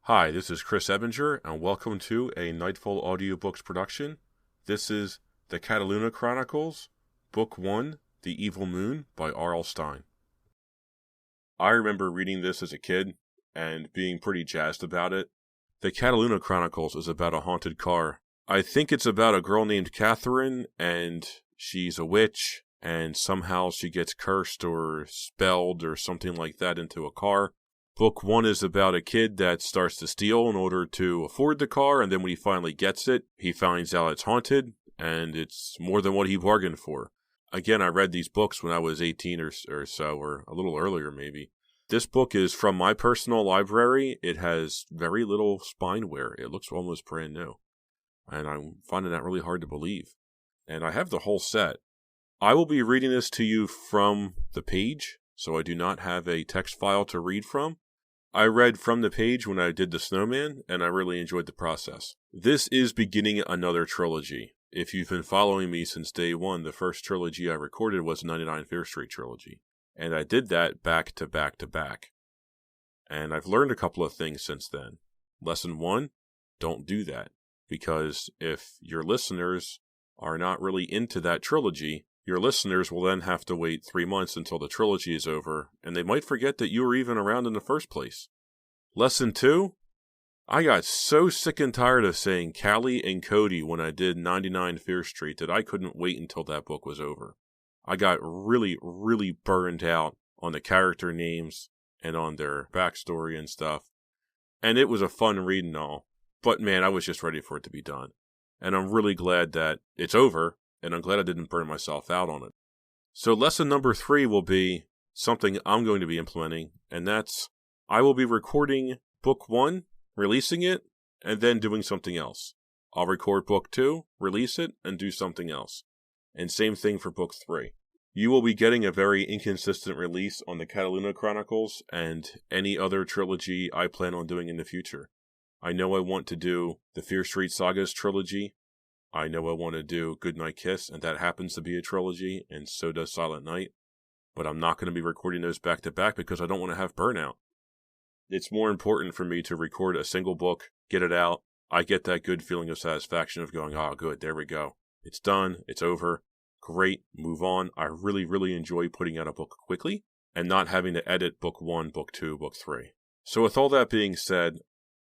Hi, this is Chris Ebinger, and welcome to a Nightfall Audiobooks production. This is the Cataluna Chronicles, Book 1, The Evil Moon by R.L. Stine. I remember reading this as a kid and being pretty jazzed about it. The Cataluna Chronicles is about a haunted car. I think it's about a girl named Catherine, and she's a witch, and somehow she gets cursed or spelled or something like that into a car. Book 1 is about a kid that starts to steal in order to afford the car, and then when he finally gets it, he finds out it's haunted, and it's more than what he bargained for. Again, I read these books when I was 18 or so, or a little earlier maybe. This book is from my personal library. It has very little spine wear. It looks almost brand new, and I'm finding that really hard to believe. And I have the whole set. I will be reading this to you from the page, so I do not have a text file to read from. I read from the page when I did the snowman, and I really enjoyed the process. This is beginning another trilogy. If you've been following me since day one, the first trilogy I recorded was 99 Fear Street trilogy. And I did that back to back to back. And I've learned a couple of things since then. Lesson 1, don't do that. Because if your listeners are not really into that trilogy, your listeners will then have to wait 3 months until the trilogy is over, and they might forget that you were even around in the first place. Lesson 2, I got so sick and tired of saying Callie and Cody when I did 99 Fear Street that I couldn't wait until that book was over. I got really, really burned out on the character names and on their backstory and stuff, and it was a fun read and all, but man, I was just ready for it to be done. And I'm really glad that it's over, and I'm glad I didn't burn myself out on it. So lesson number 3 will be something I'm going to be implementing, and that's I will be recording book 1, releasing it, and then doing something else. I'll record book 2, release it, and do something else. And same thing for book 3. You will be getting a very inconsistent release on the Cataluna Chronicles and any other trilogy I plan on doing in the future. I know I want to do the Fear Street Sagas trilogy. I know I want to do Goodnight Kiss, and that happens to be a trilogy, and so does Silent Night. But I'm not going to be recording those back to back because I don't want to have burnout. It's more important for me to record a single book, get it out. I get that good feeling of satisfaction of going, oh, good, there we go. It's done, it's over, great, move on. I really, really enjoy putting out a book quickly and not having to edit book 1, book 2, book 3. So with all that being said,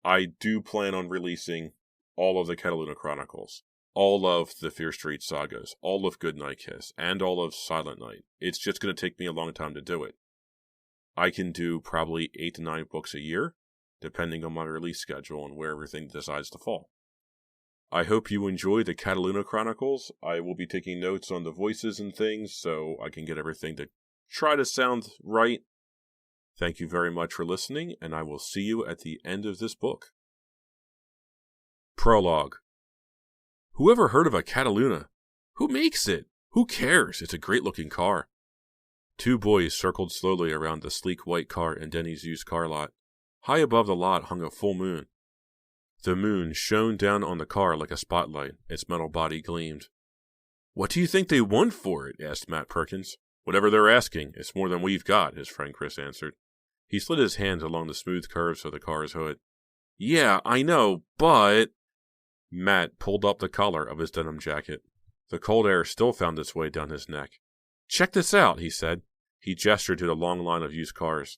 I do plan on releasing all of the Cataluna Chronicles. All of the Fear Street sagas, all of Goodnight Kiss, and all of Silent Night. It's just going to take me a long time to do it. I can do probably 8 to 9 books a year, depending on my release schedule and where everything decides to fall. I hope you enjoy the Cataluna Chronicles. I will be taking notes on the voices and things, so I can get everything to try to sound right. Thank you very much for listening, and I will see you at the end of this book. Prologue. Whoever heard of a Cataluna? Who makes it? Who cares? It's a great-looking car. 2 boys circled slowly around the sleek white car in Denny's used car lot. High above the lot hung a full moon. The moon shone down on the car like a spotlight. Its metal body gleamed. What do you think they want for it? Asked Matt Perkins. Whatever they're asking. It's more than we've got, his friend Chris answered. He slid his hands along the smooth curves of the car's hood. Yeah, I know, but... Matt pulled up the collar of his denim jacket. The cold air still found its way down his neck. Check this out, he said. He gestured to the long line of used cars.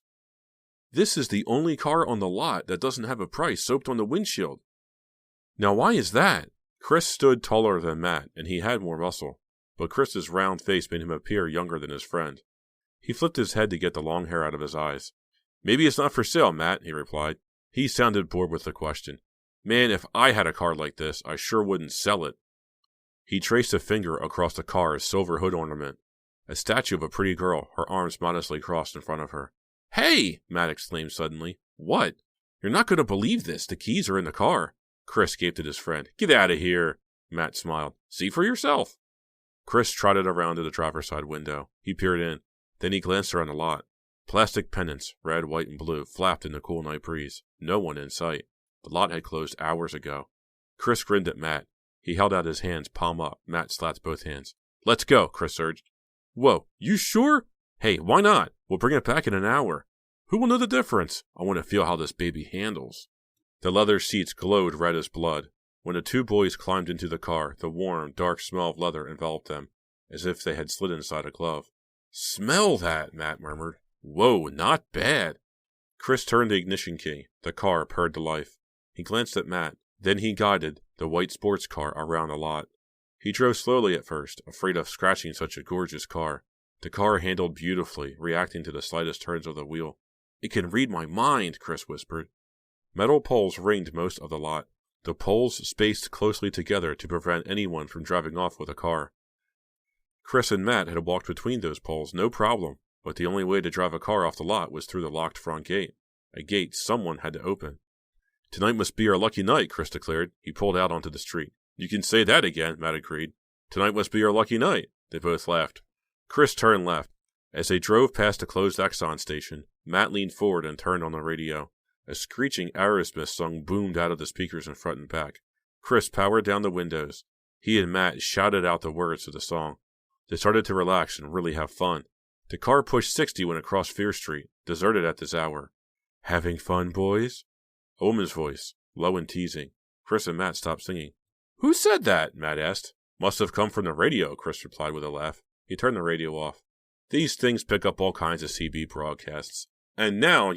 This is the only car on the lot that doesn't have a price soaped on the windshield. Now why is that? Chris stood taller than Matt, and he had more muscle, but Chris's round face made him appear younger than his friend. He flipped his head to get the long hair out of his eyes. Maybe it's not for sale, Matt, he replied. He sounded bored with the question. Man, if I had a car like this, I sure wouldn't sell it. He traced a finger across the car's silver hood ornament. A statue of a pretty girl, her arms modestly crossed in front of her. Hey! Matt exclaimed suddenly. What? You're not going to believe this. The keys are in the car. Chris gaped at his friend. Get out of here. Matt smiled. See for yourself. Chris trotted around to the driver's side window. He peered in. Then he glanced around the lot. Plastic pennants, red, white, and blue, flapped in the cool night breeze. No one in sight. The lot had closed hours ago. Chris grinned at Matt. He held out his hands, palm up. Matt slapped both hands. Let's go, Chris urged. Whoa, you sure? Hey, why not? We'll bring it back in an hour. Who will know the difference? I want to feel how this baby handles. The leather seats glowed red as blood. When the two boys climbed into the car, the warm, dark smell of leather enveloped them, as if they had slid inside a glove. "Smell that," Matt murmured. "Whoa, not bad." Chris turned the ignition key. The car purred to life. He glanced at Matt. Then he guided the white sports car around the lot. He drove slowly at first, afraid of scratching such a gorgeous car. The car handled beautifully, reacting to the slightest turns of the wheel. "It can read my mind," Chris whispered. Metal poles ringed most of the lot. The poles spaced closely together to prevent anyone from driving off with a car. Chris and Matt had walked between those poles, no problem, but the only way to drive a car off the lot was through the locked front gate, a gate someone had to open. "Tonight must be our lucky night," Chris declared. He pulled out onto the street. "You can say that again," Matt agreed. "Tonight must be our lucky night." They both laughed. Chris turned left. As they drove past a closed Exxon station, Matt leaned forward and turned on the radio. A screeching Aerosmith song boomed out of the speakers in front and back. Chris powered down the windows. He and Matt shouted out the words to the song. They started to relax and really have fun. The car pushed 60 when it crossed Fear Street, deserted at this hour. "Having fun, boys?" A woman's voice, low and teasing. Chris and Matt stopped singing. "Who said that?" Matt asked. "Must have come from the radio," Chris replied with a laugh. He turned the radio off. These things pick up all kinds of CB broadcasts. And now,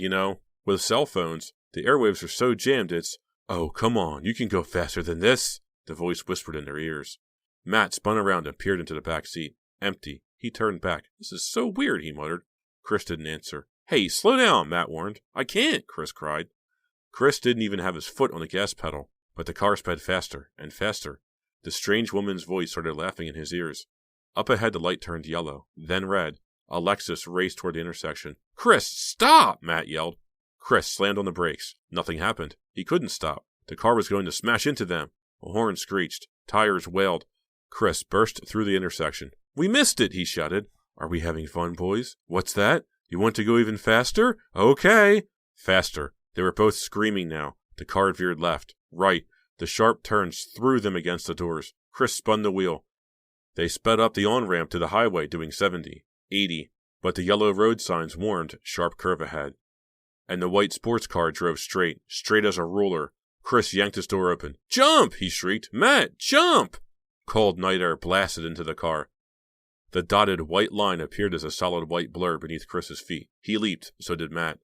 with cell phones, the airwaves are so jammed it's, "Oh, come on, you can go faster than this," the voice whispered in their ears. Matt spun around and peered into the back seat. Empty. He turned back. "This is so weird," he muttered. Chris didn't answer. "Hey, slow down," Matt warned. "I can't," Chris cried. Chris didn't even have his foot on the gas pedal, but the car sped faster and faster. The strange woman's voice started laughing in his ears. Up ahead the light turned yellow, then red. A Lexus raced toward the intersection. "Chris, stop!" Matt yelled. Chris slammed on the brakes. Nothing happened. He couldn't stop. The car was going to smash into them. A horn screeched. Tires wailed. Chris burst through the intersection. "We missed it," he shouted. "Are we having fun, boys? What's that? You want to go even faster? Okay." Faster. They were both screaming now. The car veered left, right. The sharp turns threw them against the doors. Chris spun the wheel. They sped up the on-ramp to the highway doing 70, 80, but the yellow road signs warned sharp curve ahead. And the white sports car drove straight as a ruler. Chris yanked his door open. "Jump!" he shrieked. "Matt, jump!" Cold night air blasted into the car. The dotted white line appeared as a solid white blur beneath Chris's feet. He leaped, so did Matt.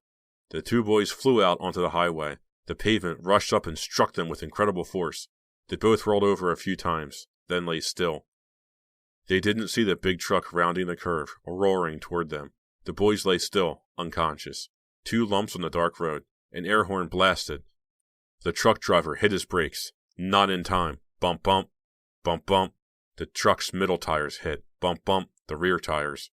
The two boys flew out onto the highway. The pavement rushed up and struck them with incredible force. They both rolled over a few times, then lay still. They didn't see the big truck rounding the curve, roaring toward them. The boys lay still, unconscious. 2 lumps on the dark road. An air horn blasted. The truck driver hit his brakes. Not in time. Bump, bump. Bump, bump. The truck's middle tires hit. Bump, bump. The rear tires.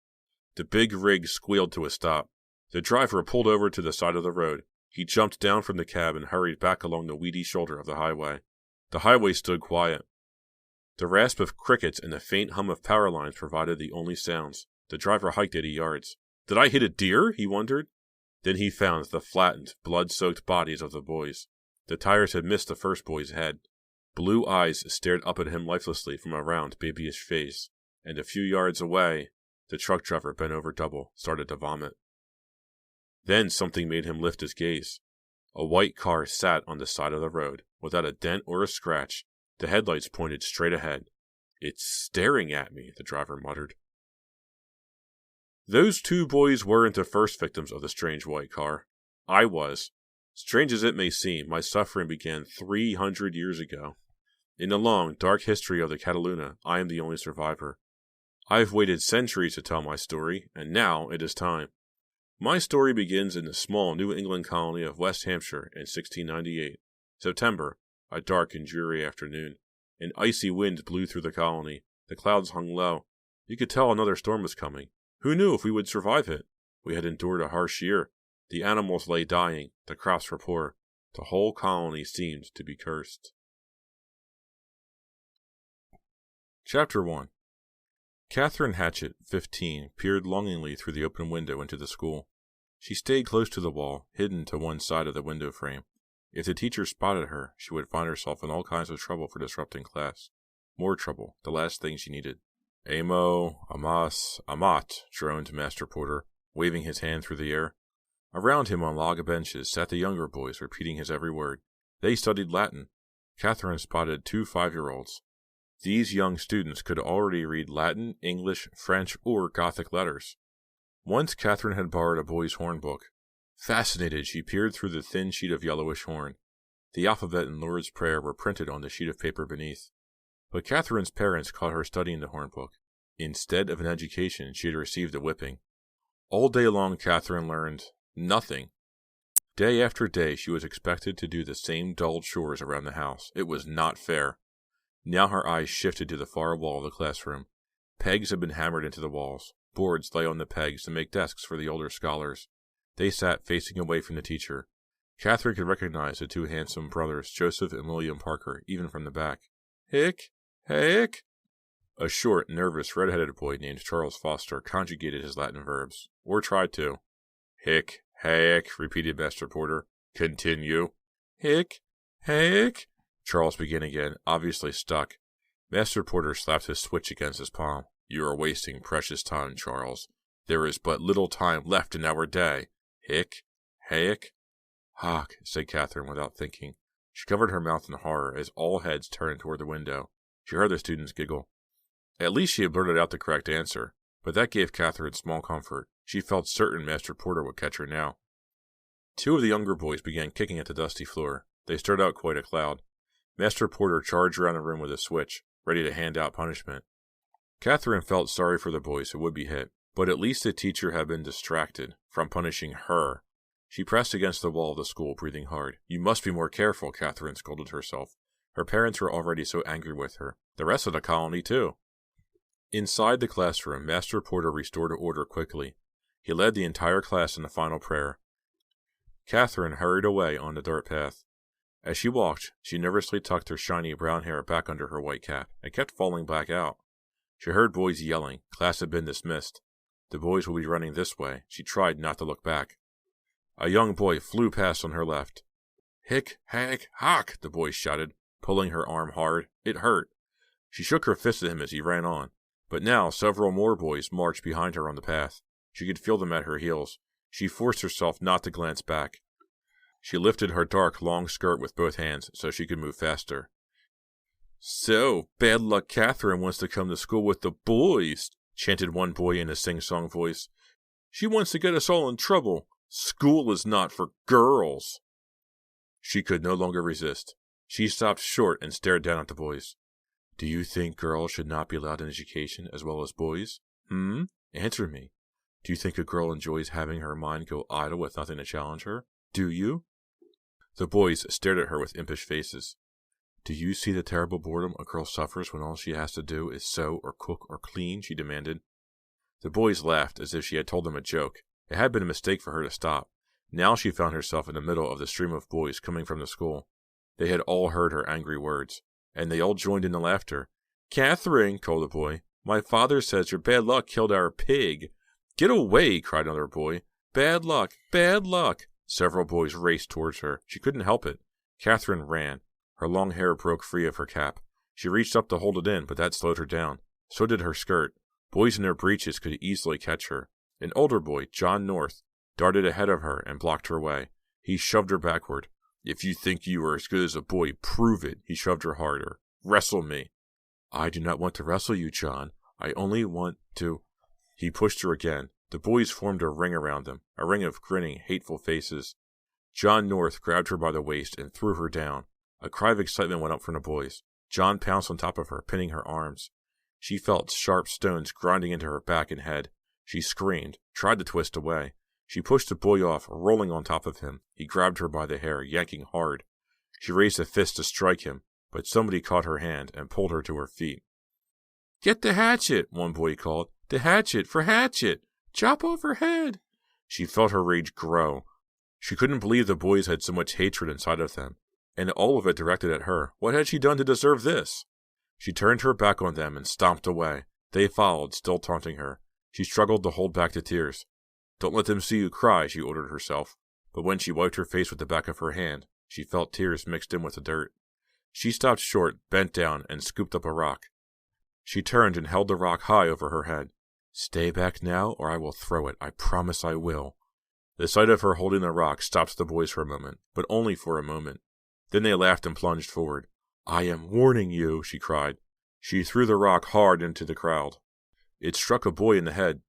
The big rig squealed to a stop. The driver pulled over to the side of the road. He jumped down from the cab and hurried back along the weedy shoulder of the highway. The highway stood quiet. The rasp of crickets and the faint hum of power lines provided the only sounds. The driver hiked 80 yards. "Did I hit a deer?" he wondered. Then he found the flattened, blood-soaked bodies of the boys. The tires had missed the first boy's head. Blue eyes stared up at him lifelessly from a round, babyish face. And a few yards away, the truck driver, bent over double, started to vomit. Then something made him lift his gaze. A white car sat on the side of the road, without a dent or a scratch. The headlights pointed straight ahead. "It's staring at me," the driver muttered. Those 2 boys weren't the first victims of the strange white car. I was. Strange as it may seem, my suffering began 300 years ago. In the long, dark history of the Cataluna, I am the only survivor. I've waited centuries to tell my story, and now it is time. My story begins in the small New England colony of West Hampshire in 1698. September, a dark and dreary afternoon. An icy wind blew through the colony. The clouds hung low. You could tell another storm was coming. Who knew if we would survive it? We had endured a harsh year. The animals lay dying. The crops were poor. The whole colony seemed to be cursed. Chapter 1. Catherine Hatchett, 15, peered longingly through the open window into the school. She stayed close to the wall, hidden to one side of the window frame. If the teacher spotted her, she would find herself in all kinds of trouble for disrupting class. More trouble, the last thing she needed. "Amo, amas, amat," droned Master Porter, waving his hand through the air. Around him on log benches sat the younger boys, repeating his every word. They studied Latin. Catherine spotted 2 5-year-olds. These young students could already read Latin, English, French, or Gothic letters. Once Catherine had borrowed a boy's horn book. Fascinated, she peered through the thin sheet of yellowish horn. The alphabet and Lord's Prayer were printed on the sheet of paper beneath. But Catherine's parents caught her studying the horn book. Instead of an education, she had received a whipping. All day long, Catherine learned nothing. Day after day, she was expected to do the same dull chores around the house. It was not fair. Now her eyes shifted to the far wall of the classroom. Pegs had been hammered into the walls. Boards lay on the pegs to make desks for the older scholars. They sat facing away from the teacher. Catherine could recognize the 2 handsome brothers, Joseph and William Parker, even from the back. Hick! Hick! A short, nervous, red-headed boy named Charles Foster conjugated his Latin verbs, or tried to. Hick! Hick! Repeated Master Porter. Continue. Hick! Hick! Charles began again, obviously stuck. Master Porter slapped his switch against his palm. You are wasting precious time, Charles. There is but little time left in our day. Hick! Hick! Hawk, said Catherine without thinking. She covered her mouth in horror as all heads turned toward the window. She heard the students giggle. At least she had blurted out the correct answer, but that gave Catherine small comfort. She felt certain Master Porter would catch her now. 2 of the younger boys began kicking at the dusty floor. They stirred out quite a cloud. Master Porter charged around the room with a switch, ready to hand out punishment. Catherine felt sorry for the boys who would be hit, but at least the teacher had been distracted from punishing her. She pressed against the wall of the school, breathing hard. You must be more careful, Catherine scolded herself. Her parents were already so angry with her. The rest of the colony, too. Inside the classroom, Master Porter restored order quickly. He led the entire class in the final prayer. Catherine hurried away on the dirt path. As she walked, she nervously tucked her shiny brown hair back under her white cap and kept falling back out. She heard boys yelling. Class had been dismissed. The boys would be running this way. She tried not to look back. A young boy flew past on her left. Hick, hack, hawk, the boy shouted, pulling her arm hard. It hurt. She shook her fist at him as he ran on. But now several more boys marched behind her on the path. She could feel them at her heels. She forced herself not to glance back. She lifted her dark, long skirt with both hands so she could move faster. So, Bad Luck Catherine wants to come to school with the boys, chanted one boy in a sing-song voice. She wants to get us all in trouble. School is not for girls. She could no longer resist. She stopped short and stared down at the boys. Do you think girls should not be allowed an education as well as boys? Answer me. Do you think a girl enjoys having her mind go idle with nothing to challenge her? Do you? The boys stared at her with impish faces. Do you see the terrible boredom a girl suffers when all she has to do is sew or cook or clean? She demanded. The boys laughed as if she had told them a joke. It had been a mistake for her to stop. Now she found herself in the middle of the stream of boys coming from the school. They had all heard her angry words, and they all joined in the laughter. Catherine, called a boy, my father says your bad luck killed our pig. Get away, cried another boy. Bad luck, bad luck. Several boys raced towards her. She couldn't help it. Catherine ran. Her long hair broke free of her cap. She reached up to hold it in, but that slowed her down. So did her skirt. Boys in their breeches could easily catch her. An older boy, John North, darted ahead of her and blocked her way. He shoved her backward. If you think you are as good as a boy, prove it. He shoved her harder. Wrestle me. I do not want to wrestle you, John. I only want to... He pushed her again. The boys formed a ring around them, a ring of grinning, hateful faces. John North grabbed her by the waist and threw her down. A cry of excitement went up from the boys. John pounced on top of her, pinning her arms. She felt sharp stones grinding into her back and head. She screamed, tried to twist away. She pushed the boy off, rolling on top of him. He grabbed her by the hair, yanking hard. She raised a fist to strike him, but somebody caught her hand and pulled her to her feet. Get the hatchet, one boy called. The hatchet for Hatchet! Chop off her head! She felt her rage grow. She couldn't believe the boys had so much hatred inside of them, and all of it directed at her. What had she done to deserve this? She turned her back on them and stomped away. They followed, still taunting her. She struggled to hold back the tears. Don't let them see you cry, she ordered herself. But when she wiped her face with the back of her hand, she felt tears mixed in with the dirt. She stopped short, bent down, and scooped up a rock. She turned and held the rock high over her head. Stay back now, or I will throw it. I promise I will. The sight of her holding the rock stopped the boys for a moment, but only for a moment. Then they laughed and plunged forward. "I am warning you," she cried. She threw the rock hard into the crowd. It struck a boy in the head.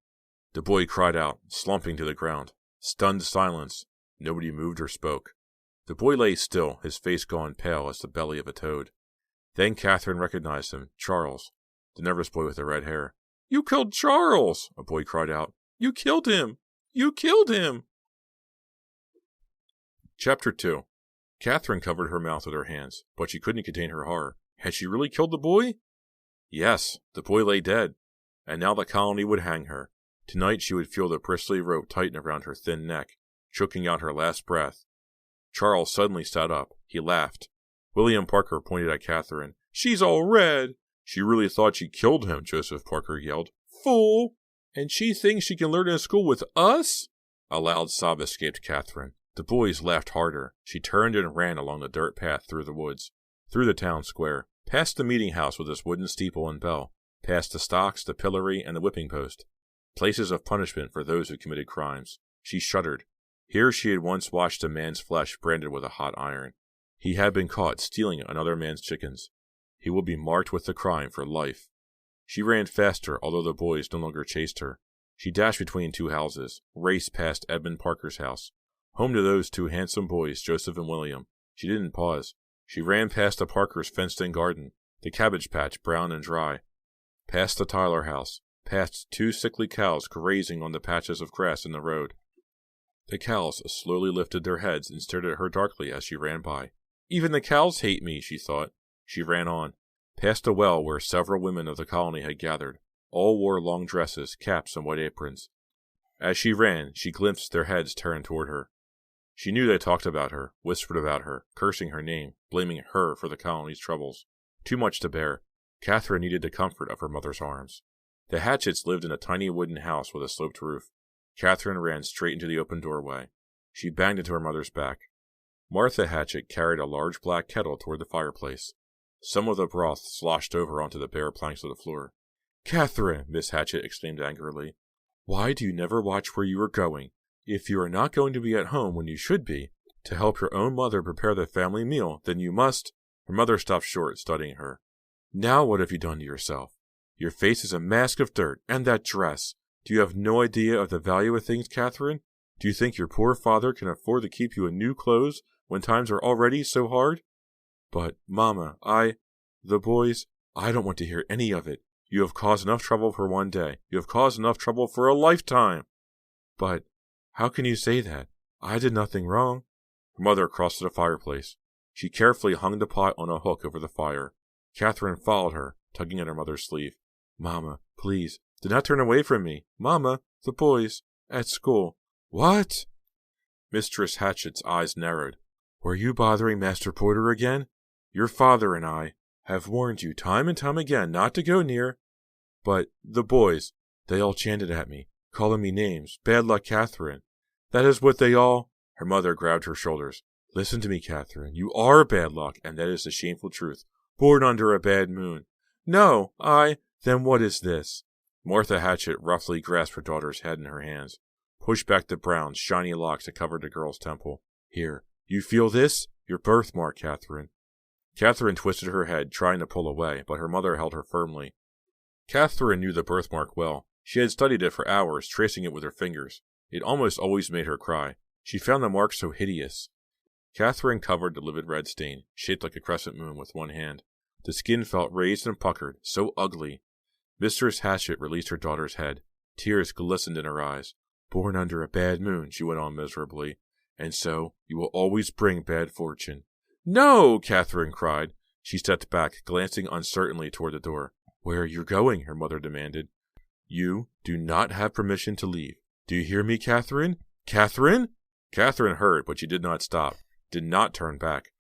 The boy cried out, slumping to the ground. Stunned silence. Nobody moved or spoke. The boy lay still, his face gone pale as the belly of a toad. Then Catherine recognized him, Charles, the nervous boy with the red hair. "You killed Charles!" a boy cried out. "You killed him! You killed him!" Chapter 2. Catherine covered her mouth with her hands, but she couldn't contain her horror. Had she really killed the boy? Yes, the boy lay dead, and now the colony would hang her. Tonight she would feel the bristly rope tighten around her thin neck, choking out her last breath. Charles suddenly sat up. He laughed. William Parker pointed at Catherine. "She's all red!" "She really thought she killed him," Joseph Parker yelled. "Fool! And she thinks she can learn in school with us?" A loud sob escaped Catherine. The boys laughed harder. She turned and ran along the dirt path through the woods, through the town square, past the meeting house with its wooden steeple and bell, past the stocks, the pillory, and the whipping post, places of punishment for those who committed crimes. She shuddered. Here she had once watched a man's flesh branded with a hot iron. He had been caught stealing another man's chickens. He would be marked with the crime for life. She ran faster, although the boys no longer chased her. She dashed between two houses, raced past Edmund Parker's house, home to those two handsome boys, Joseph and William. She didn't pause. She ran past the Parkers' fenced-in garden, the cabbage patch brown and dry, past the Tyler house, past two sickly cows grazing on the patches of grass in the road. The cows slowly lifted their heads and stared at her darkly as she ran by. "Even the cows hate me," she thought. She ran on, past a well where several women of the colony had gathered. All wore long dresses, caps, and white aprons. As she ran, she glimpsed their heads turned toward her. She knew they talked about her, whispered about her, cursing her name, blaming her for the colony's troubles. Too much to bear. Catherine needed the comfort of her mother's arms. The Hatchets lived in a tiny wooden house with a sloped roof. Catherine ran straight into the open doorway. She banged into her mother's back. Martha Hatchet carried a large black kettle toward the fireplace. Some of the broth sloshed over onto the bare planks of the floor. "Catherine," Miss Hatchet exclaimed angrily, "why do you never watch where you are going? If you are not going to be at home when you should be, to help your own mother prepare the family meal, then you must—" Her mother stopped short, studying her. "Now what have you done to yourself? Your face is a mask of dirt, and that dress. Do you have no idea of the value of things, Catherine? Do you think your poor father can afford to keep you in new clothes when times are already so hard?" "But, Mama, the boys, I don't want to hear any of it. You have caused enough trouble for one day. You have caused enough trouble for a lifetime." "But, how can you say that? I did nothing wrong." Her mother crossed to the fireplace. She carefully hung the pot on a hook over the fire. Catherine followed her, tugging at her mother's sleeve. "Mama, please, do not turn away from me. Mama, the boys, at school." "What?" Mistress Hatchet's eyes narrowed. "Were you bothering Master Porter again? Your father and I have warned you time and time again not to go near." "But the boys, they all chanted at me, calling me names. Bad luck, Catherine. That is what they all—" Her mother grabbed her shoulders. "Listen to me, Catherine. You are bad luck, and that is the shameful truth. Born under a bad moon." "No, Then what is this?" Martha Hatchet roughly grasped her daughter's head in her hands, pushed back the brown, shiny locks that covered the girl's temple. "Here, you feel this? Your birthmark, Catherine." Catherine twisted her head, trying to pull away, but her mother held her firmly. Catherine knew the birthmark well. She had studied it for hours, tracing it with her fingers. It almost always made her cry. She found the mark so hideous. Catherine covered the livid red stain, shaped like a crescent moon, with one hand. The skin felt raised and puckered, so ugly. Mistress Hatchet released her daughter's head. Tears glistened in her eyes. "Born under a bad moon," she went on miserably, "and so you will always bring bad fortune." "No!" Catherine cried. She stepped back, glancing uncertainly toward the door. "Where are you going?" her mother demanded. "You do not have permission to leave. Do you hear me, Catherine? Catherine?" Catherine heard, but she did not stop, did not turn back.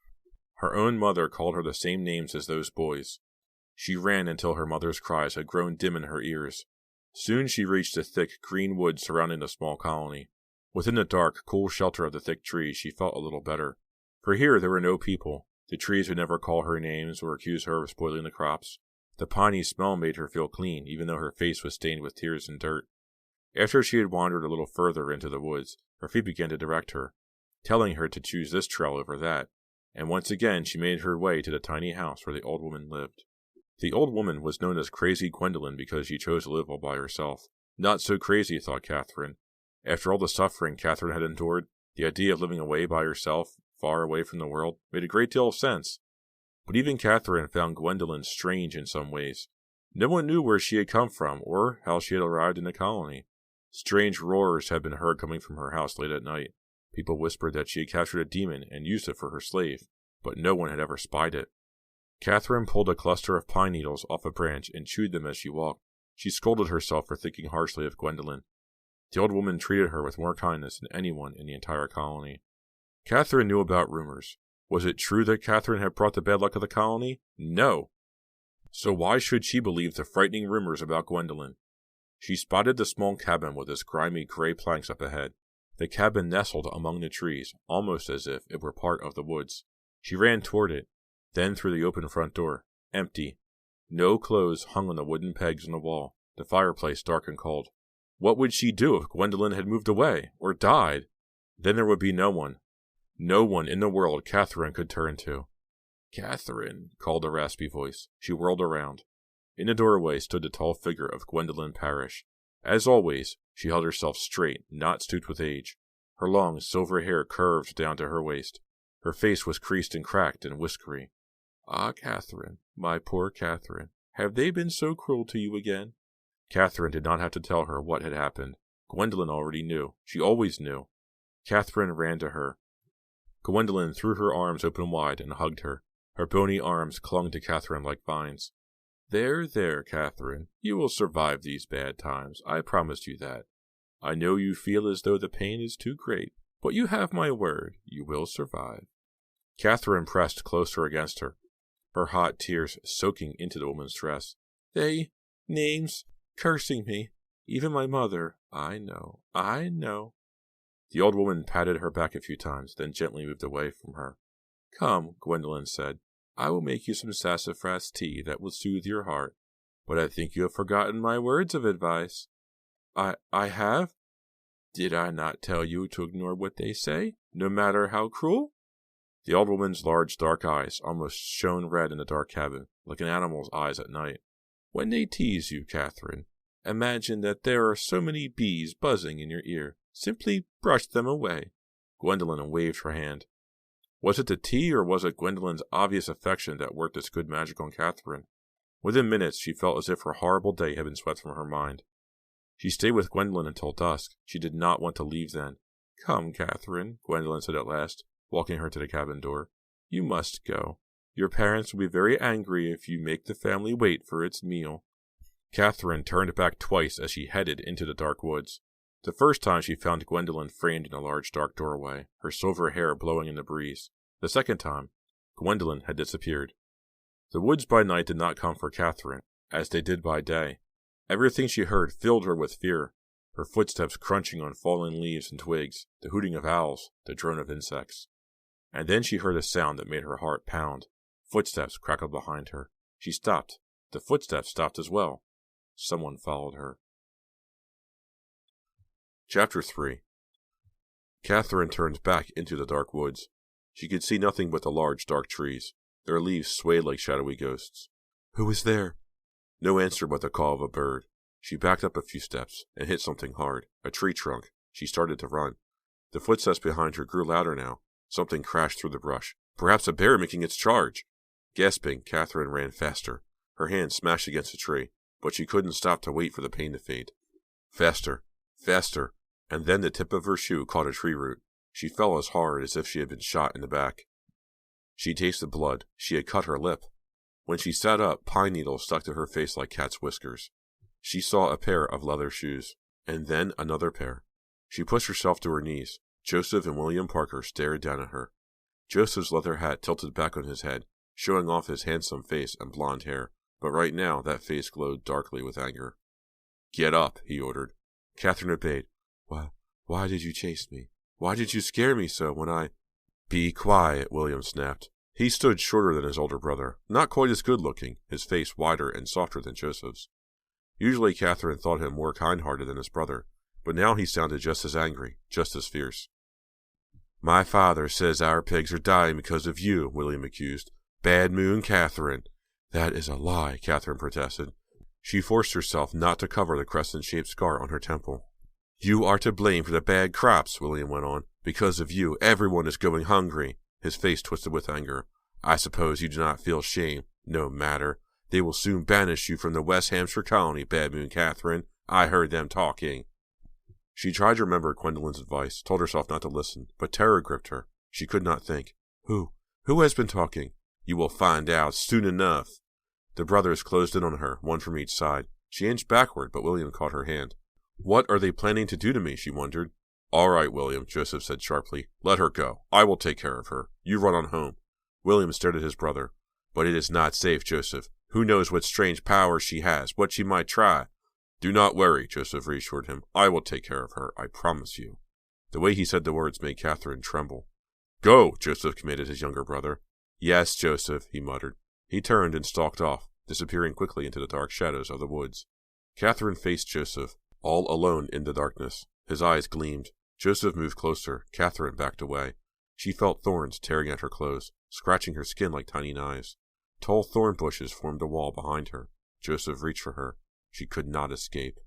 Her own mother called her the same names as those boys. She ran until her mother's cries had grown dim in her ears. Soon she reached the thick, green woods surrounding the small colony. Within the dark, cool shelter of the thick trees, she felt a little better. For here there were no people. The trees would never call her names or accuse her of spoiling the crops. The piney smell made her feel clean, even though her face was stained with tears and dirt. After she had wandered a little further into the woods, her feet began to direct her, telling her to choose this trail over that. and once again she made her way to the tiny house where the old woman lived. The old woman was known as Crazy Gwendolyn because she chose to live all by herself. Not so crazy, thought Catherine. After all the suffering Catherine had endured, the idea of living away by herself, far away from the world, made a great deal of sense. But even Catherine found Gwendolyn strange in some ways. No one knew where she had come from, or how she had arrived in the colony. Strange roars had been heard coming from her house late at night. People whispered that she had captured a demon and used it for her slave, but no one had ever spied it. Catherine pulled a cluster of pine needles off a branch and chewed them as she walked. She scolded herself for thinking harshly of Gwendolyn. The old woman treated her with more kindness than anyone in the entire colony. Catherine knew about rumors. Was it true that Catherine had brought the bad luck of the colony? No! So why should she believe the frightening rumors about Gwendolyn? She spotted the small cabin with its grimy gray planks up ahead. The cabin nestled among the trees, almost as if it were part of the woods. She ran toward it, then through the open front door. Empty. No clothes hung on the wooden pegs on the wall, the fireplace dark and cold. What would she do if Gwendolyn had moved away, or died? Then there would be no one in the world Catherine could turn to. "Catherine," called a raspy voice. She whirled around. In the doorway stood the tall figure of Gwendolyn Parrish. As always, she held herself straight, not stooped with age. Her long, silver hair curved down to her waist. Her face was creased and cracked and whiskery. "Ah, Catherine, my poor Catherine, have they been so cruel to you again?" Catherine did not have to tell her what had happened. Gwendolyn already knew. She always knew. Catherine ran to her. Gwendolyn threw her arms open wide and hugged her. Her bony arms clung to Catherine like vines. "There, there, Catherine. You will survive these bad times. I promised you that. I know you feel as though the pain is too great, but you have my word. You will survive." Catherine pressed closer against her, her hot tears soaking into the woman's dress. Names, cursing me. Even my mother. I know. The old woman patted her back a few times, then gently moved away from her. "Come," Gwendolyn said. "I will make you some sassafras tea that will soothe your heart. But I think you have forgotten my words of advice." I have? Did I not tell you to ignore what they say, no matter how cruel?" The old woman's large dark eyes almost shone red in the dark cabin, like an animal's eyes at night. "When they tease you, Catherine, imagine that there are so many bees buzzing in your ear. Simply brush them away." Gwendolyn waved her hand. Was it the tea, or was it Gwendolyn's obvious affection that worked its good magic on Catherine? Within minutes, she felt as if her horrible day had been swept from her mind. She stayed with Gwendolyn until dusk. She did not want to leave then. "Come, Catherine," Gwendolyn said at last, walking her to the cabin door. "You must go. Your parents will be very angry if you make the family wait for its meal." Catherine turned back twice as she headed into the dark woods. The first time she found Gwendolyn framed in a large dark doorway, her silver hair blowing in the breeze. The second time, Gwendolyn had disappeared. The woods by night did not come for Catherine, as they did by day. Everything she heard filled her with fear, her footsteps crunching on fallen leaves and twigs, the hooting of owls, the drone of insects. And then she heard a sound that made her heart pound. Footsteps crackled behind her. She stopped. The footsteps stopped as well. Someone followed her. Chapter 3. Catherine turned back into the dark woods. She could see nothing but the large, dark trees. Their leaves swayed like shadowy ghosts. "Who is there?" No answer but the call of a bird. She backed up a few steps and hit something hard, a tree trunk. She started to run. The footsteps behind her grew louder now. Something crashed through the brush. Perhaps a bear making its charge. Gasping, Catherine ran faster. Her hand smashed against a tree, but she couldn't stop to wait for the pain to fade. Faster, faster, and then the tip of her shoe caught a tree root. She fell as hard as if she had been shot in the back. She tasted blood. She had cut her lip. When she sat up, pine needles stuck to her face like cat's whiskers. She saw a pair of leather shoes, and then another pair. She pushed herself to her knees. Joseph and William Parker stared down at her. Joseph's leather hat tilted back on his head, showing off his handsome face and blonde hair, but right now that face glowed darkly with anger. "Get up," he ordered. Catherine obeyed. Why did you chase me? Why did you scare me so when I—" "Be quiet," William snapped. He stood shorter than his older brother, not quite as good-looking, his face wider and softer than Joseph's. Usually Catherine thought him more kind-hearted than his brother, but now he sounded just as angry, just as fierce. My father says our pigs are dying because of you, William accused. Bad Moon Catherine. That is a lie, Catherine protested. She forced herself not to cover the crescent-shaped scar on her temple. You are to blame for the bad crops, William went on. Because of you, everyone is going hungry. His face twisted with anger. I suppose you do not feel shame. No matter. They will soon banish you from the West Hampshire colony, Bad Moon Catherine. I heard them talking. She tried to remember Gwendolyn's advice, told herself not to listen, but terror gripped her. She could not think. Who has been talking? You will find out soon enough. The brothers closed in on her, one from each side. She inched backward, but William caught her hand. What are they planning to do to me? She wondered. All right, William, Joseph said sharply. Let her go. I will take care of her. You run on home. William stared at his brother. But it is not safe, Joseph. Who knows what strange powers she has, what she might try. Do not worry, Joseph reassured him. I will take care of her, I promise you. The way he said the words made Catherine tremble. Go, Joseph commanded his younger brother. Yes, Joseph, he muttered. He turned and stalked off, disappearing quickly into the dark shadows of the woods. Catherine faced Joseph, all alone in the darkness. His eyes gleamed. Joseph moved closer. Catherine backed away. She felt thorns tearing at her clothes, scratching her skin like tiny knives. Tall thorn bushes formed a wall behind her. Joseph reached for her. She could not escape.